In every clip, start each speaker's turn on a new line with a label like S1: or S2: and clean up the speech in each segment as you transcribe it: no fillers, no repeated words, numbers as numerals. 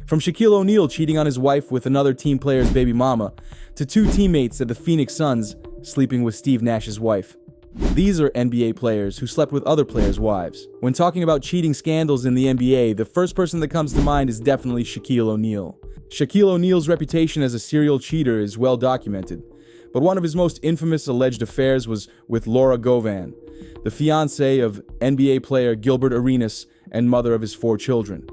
S1: From Shaquille O'Neal cheating on his wife with another team player's baby mama, to two teammates at the Phoenix Suns sleeping with Steve Nash's wife. These are NBA players who slept with other players' wives. When talking about cheating scandals in the NBA, the first person that comes to mind is definitely Shaquille O'Neal. Shaquille O'Neal's reputation as a serial cheater is well documented, but one of his most infamous alleged affairs was with Laura Govan, the fiancée of NBA player Gilbert Arenas and mother of his 4 children.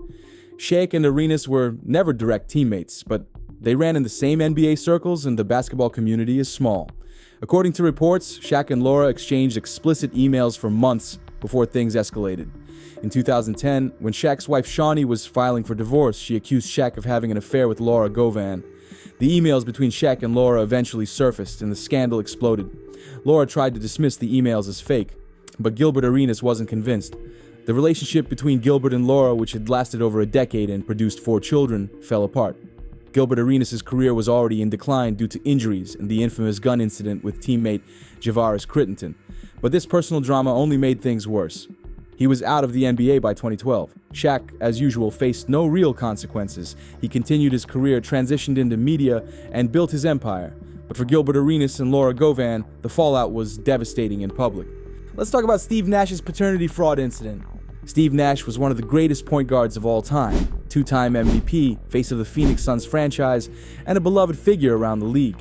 S1: Shaq and Arenas were never direct teammates, but they ran in the same NBA circles and the basketball community is small. According to reports, Shaq and Laura exchanged explicit emails for months before things escalated. In 2010, when Shaq's wife Shawnee was filing for divorce, she accused Shaq of having an affair with Laura Govan. The emails between Shaq and Laura eventually surfaced and the scandal exploded. Laura tried to dismiss the emails as fake, but Gilbert Arenas wasn't convinced. The relationship between Gilbert and Laura, which had lasted over a decade and produced 4 children, fell apart. Gilbert Arenas' career was already in decline due to injuries and the infamous gun incident with teammate Javaris Crittenton. But this personal drama only made things worse. He was out of the NBA by 2012. Shaq, as usual, faced no real consequences. He continued his career, transitioned into media, and built his empire. But for Gilbert Arenas and Laura Govan, the fallout was devastating in public. Let's talk about Steve Nash's paternity fraud incident. Steve Nash was one of the greatest point guards of all time, 2-time MVP, face of the Phoenix Suns franchise, and a beloved figure around the league.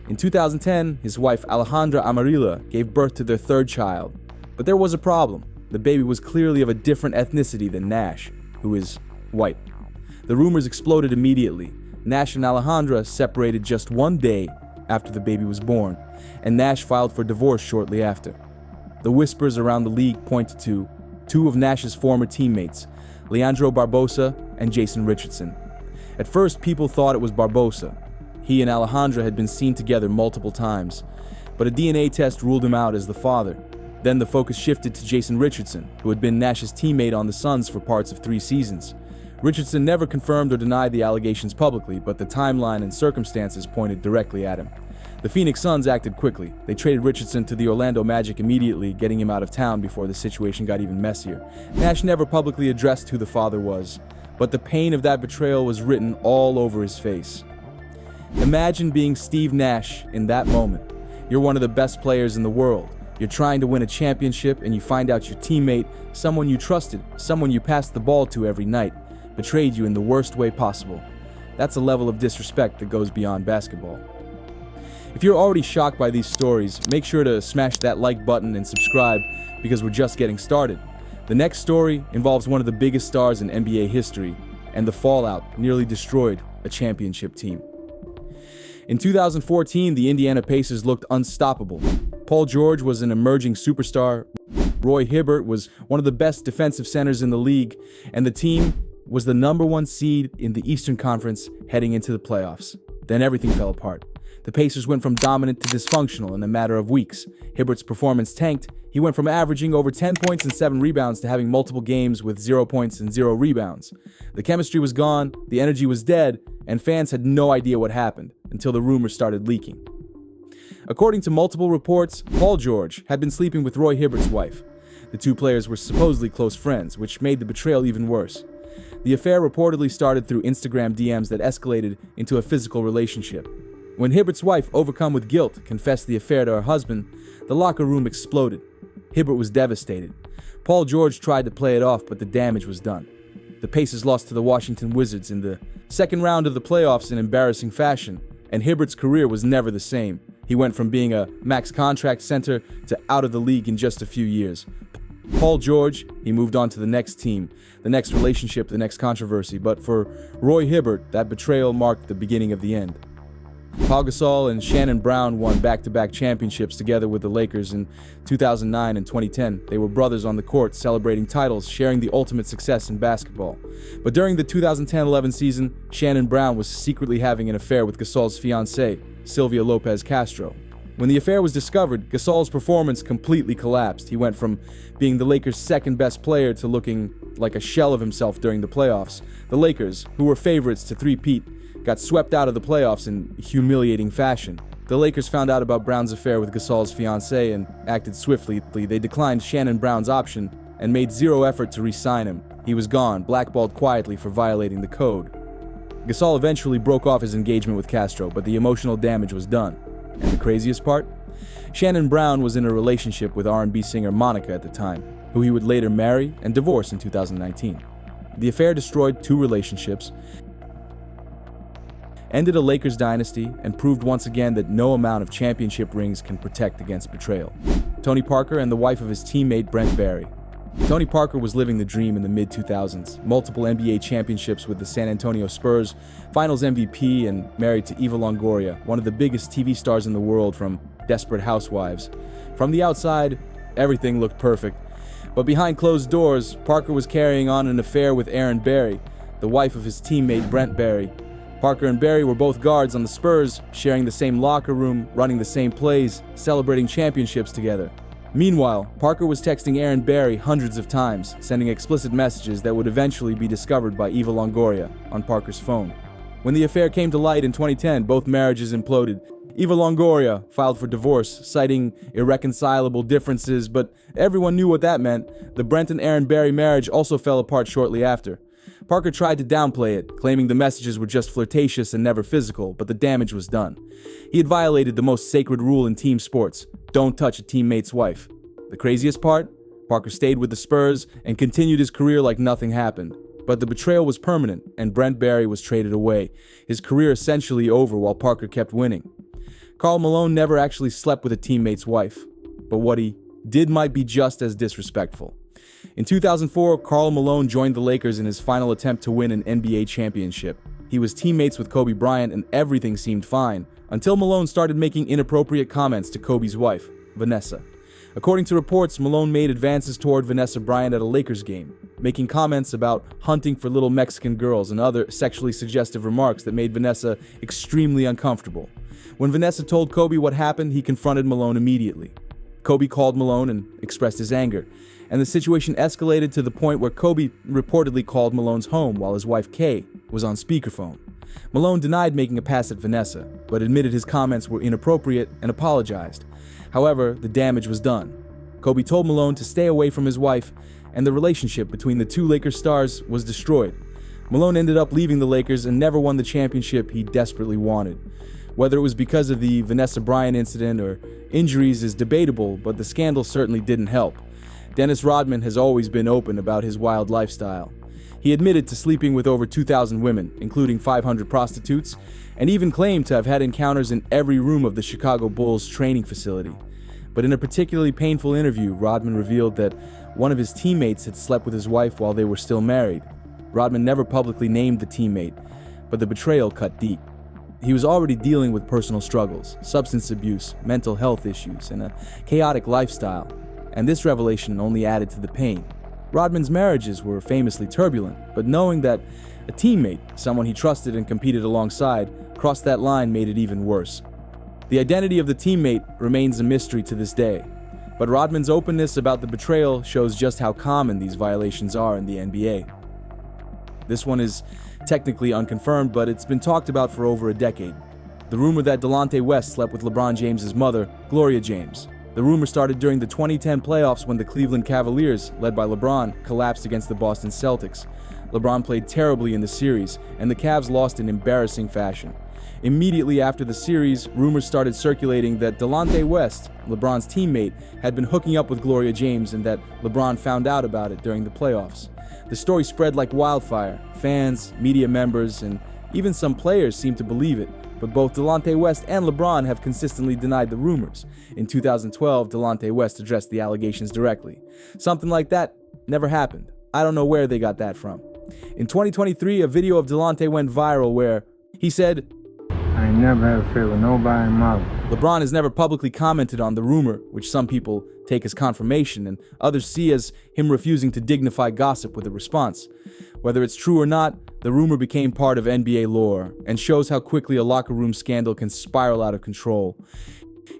S1: In 2010, his wife Alejandra Amarilla gave birth to their 3rd child. But there was a problem. The baby was clearly of a different ethnicity than Nash, who is white. The rumors exploded immediately. Nash and Alejandra separated just 1 day after the baby was born, and Nash filed for divorce shortly after. The whispers around the league pointed to 2 of Nash's former teammates, Leandro Barbosa and Jason Richardson. At first, people thought it was Barbosa. He and Alejandra had been seen together multiple times, but a DNA test ruled him out as the father. Then the focus shifted to Jason Richardson, who had been Nash's teammate on the Suns for parts of 3 seasons. Richardson never confirmed or denied the allegations publicly, but the timeline and circumstances pointed directly at him. The Phoenix Suns acted quickly. They traded Richardson to the Orlando Magic immediately, getting him out of town before the situation got even messier. Nash never publicly addressed who the father was, but the pain of that betrayal was written all over his face. Imagine being Steve Nash in that moment. You're one of the best players in the world. You're trying to win a championship and you find out your teammate, someone you trusted, someone you passed the ball to every night, betrayed you in the worst way possible. That's a level of disrespect that goes beyond basketball. If you're already shocked by these stories, make sure to smash that like button and subscribe because we're just getting started. The next story involves one of the biggest stars in NBA history, and the fallout nearly destroyed a championship team. In 2014, the Indiana Pacers looked unstoppable. Paul George was an emerging superstar, Roy Hibbert was one of the best defensive centers in the league, and the team was the #1 seed in the Eastern Conference heading into the playoffs. Then everything fell apart. The Pacers went from dominant to dysfunctional in a matter of weeks. Hibbert's performance tanked. He went from averaging over 10 points and 7 rebounds to having multiple games with 0 points and 0 rebounds. The chemistry was gone, the energy was dead, and fans had no idea what happened until the rumors started leaking. According to multiple reports, Paul George had been sleeping with Roy Hibbert's wife. The 2 players were supposedly close friends, which made the betrayal even worse. The affair reportedly started through Instagram DMs that escalated into a physical relationship. When Hibbert's wife, overcome with guilt, confessed the affair to her husband, the locker room exploded. Hibbert was devastated. Paul George tried to play it off, but the damage was done. The Pacers lost to the Washington Wizards in the second round of the playoffs in embarrassing fashion, and Hibbert's career was never the same. He went from being a max contract center to out of the league in just a few years. Paul George, he moved on to the next team, the next relationship, the next controversy, but for Roy Hibbert, that betrayal marked the beginning of the end. Pau Gasol and Shannon Brown won back-to-back championships together with the Lakers in 2009 and 2010. They were brothers on the court, celebrating titles, sharing the ultimate success in basketball. But during the 2010-11 season, Shannon Brown was secretly having an affair with Gasol's fiancée, Sylvia Lopez Castro. When the affair was discovered, Gasol's performance completely collapsed. He went from being the Lakers' second-best player to looking like a shell of himself during the playoffs. The Lakers, who were favorites to three-peat, got swept out of the playoffs in humiliating fashion. The Lakers found out about Brown's affair with Gasol's fiancée and acted swiftly. They declined Shannon Brown's option and made zero effort to re-sign him. He was gone, blackballed quietly for violating the code. Gasol eventually broke off his engagement with Castro, but the emotional damage was done. And the craziest part? Shannon Brown was in a relationship with R&B singer Monica at the time, who he would later marry and divorce in 2019. The affair destroyed 2 relationships, ended a Lakers dynasty, and proved once again that no amount of championship rings can protect against betrayal. Tony Parker and the wife of his teammate Brent Barry. Tony Parker was living the dream in the mid-2000s, multiple NBA championships with the San Antonio Spurs, Finals MVP, and married to Eva Longoria, one of the biggest TV stars in the world from Desperate Housewives. From the outside, everything looked perfect. But behind closed doors, Parker was carrying on an affair with Erin Barry, the wife of his teammate Brent Barry. Parker and Barry were both guards on the Spurs, sharing the same locker room, running the same plays, celebrating championships together. Meanwhile, Parker was texting Erin Barry hundreds of times, sending explicit messages that would eventually be discovered by Eva Longoria on Parker's phone. When the affair came to light in 2010, both marriages imploded. Eva Longoria filed for divorce, citing irreconcilable differences, but everyone knew what that meant. The Brent and Erin Barry marriage also fell apart shortly after. Parker tried to downplay it, claiming the messages were just flirtatious and never physical, but the damage was done. He had violated the most sacred rule in team sports: don't touch a teammate's wife. The craziest part? Parker stayed with the Spurs and continued his career like nothing happened. But the betrayal was permanent, and Brent Barry was traded away, his career essentially over while Parker kept winning. Karl Malone never actually slept with a teammate's wife, but what he did might be just as disrespectful. In 2004, Karl Malone joined the Lakers in his final attempt to win an NBA championship. He was teammates with Kobe Bryant and everything seemed fine, until Malone started making inappropriate comments to Kobe's wife, Vanessa. According to reports, Malone made advances toward Vanessa Bryant at a Lakers game, making comments about hunting for little Mexican girls and other sexually suggestive remarks that made Vanessa extremely uncomfortable. When Vanessa told Kobe what happened, he confronted Malone immediately. Kobe called Malone and expressed his anger, and the situation escalated to the point where Kobe reportedly called Malone's home while his wife Kay was on speakerphone. Malone denied making a pass at Vanessa, but admitted his comments were inappropriate and apologized. However, the damage was done. Kobe told Malone to stay away from his wife, and the relationship between the 2 Lakers stars was destroyed. Malone ended up leaving the Lakers and never won the championship he desperately wanted. Whether it was because of the Vanessa Bryant incident or injuries is debatable, but the scandal certainly didn't help. Dennis Rodman has always been open about his wild lifestyle. He admitted to sleeping with over 2,000 women, including 500 prostitutes, and even claimed to have had encounters in every room of the Chicago Bulls training facility. But in a particularly painful interview, Rodman revealed that one of his teammates had slept with his wife while they were still married. Rodman never publicly named the teammate, but the betrayal cut deep. He was already dealing with personal struggles, substance abuse, mental health issues, and a chaotic lifestyle, and this revelation only added to the pain. Rodman's marriages were famously turbulent, but knowing that a teammate, someone he trusted and competed alongside, crossed that line made it even worse. The identity of the teammate remains a mystery to this day, but Rodman's openness about the betrayal shows just how common these violations are in the NBA. This one is technically unconfirmed, but it's been talked about for over a decade. The rumor that Delonte West slept with LeBron James's mother, Gloria James. The rumor started during the 2010 playoffs when the Cleveland Cavaliers, led by LeBron, collapsed against the Boston Celtics. LeBron played terribly in the series, and the Cavs lost in embarrassing fashion. Immediately after the series, rumors started circulating that Delonte West, LeBron's teammate, had been hooking up with Gloria James and that LeBron found out about it during the playoffs. The story spread like wildfire. Fans, media members, and even some players seemed to believe it, but both Delonte West and LeBron have consistently denied the rumors. In 2012, Delonte West addressed the allegations directly. Something like that never happened. I don't know where they got that from. In 2023, a video of Delonte went viral where he said,
S2: "I ain't never had an affair with nobody in my life."
S1: LeBron has never publicly commented on the rumor, which some people take as confirmation and others see as him refusing to dignify gossip with a response. Whether it's true or not, the rumor became part of NBA lore and shows how quickly a locker room scandal can spiral out of control.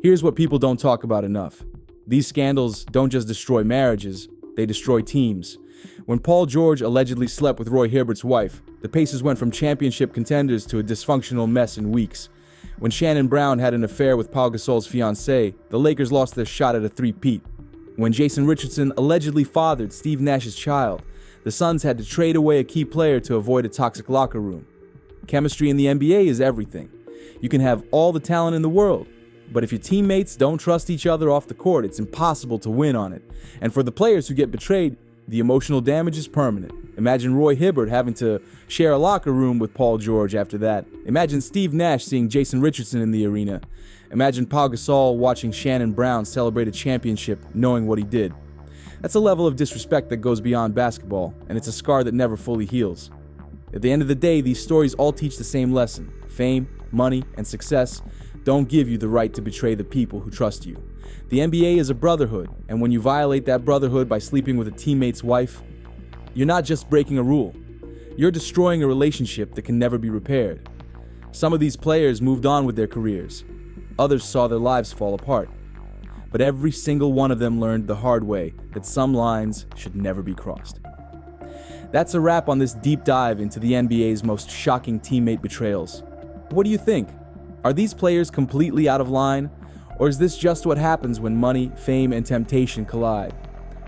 S1: Here's what people don't talk about enough. These scandals don't just destroy marriages, they destroy teams. When Paul George allegedly slept with Roy Hibbert's wife, the Pacers went from championship contenders to a dysfunctional mess in weeks. When Shannon Brown had an affair with Pau Gasol's fiancée, the Lakers lost their shot at a three-peat. When Jason Richardson allegedly fathered Steve Nash's child, the Suns had to trade away a key player to avoid a toxic locker room. Chemistry in the NBA is everything. You can have all the talent in the world, but if your teammates don't trust each other off the court, it's impossible to win on it. And for the players who get betrayed, the emotional damage is permanent. Imagine Roy Hibbert having to share a locker room with Paul George after that. Imagine Steve Nash seeing Jason Richardson in the arena. Imagine Pau Gasol watching Shannon Brown celebrate a championship knowing what he did. That's a level of disrespect that goes beyond basketball, and it's a scar that never fully heals. At the end of the day, these stories all teach the same lesson. Fame, money, and success don't give you the right to betray the people who trust you. The NBA is a brotherhood, and when you violate that brotherhood by sleeping with a teammate's wife, you're not just breaking a rule. You're destroying a relationship that can never be repaired. Some of these players moved on with their careers. Others saw their lives fall apart. But every single one of them learned the hard way that some lines should never be crossed. That's a wrap on this deep dive into the NBA's most shocking teammate betrayals. What do you think? Are these players completely out of line? Or is this just what happens when money, fame, and temptation collide?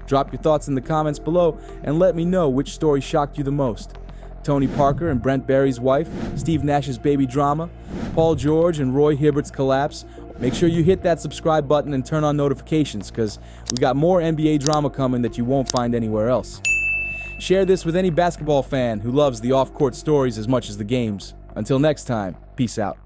S1: Drop your thoughts in the comments below and let me know which story shocked you the most. Tony Parker and Brent Barry's wife, Steve Nash's baby drama, Paul George and Roy Hibbert's collapse. Make sure you hit that subscribe button and turn on notifications because we got more NBA drama coming that you won't find anywhere else. Share this with any basketball fan who loves the off-court stories as much as the games. Until next time, peace out.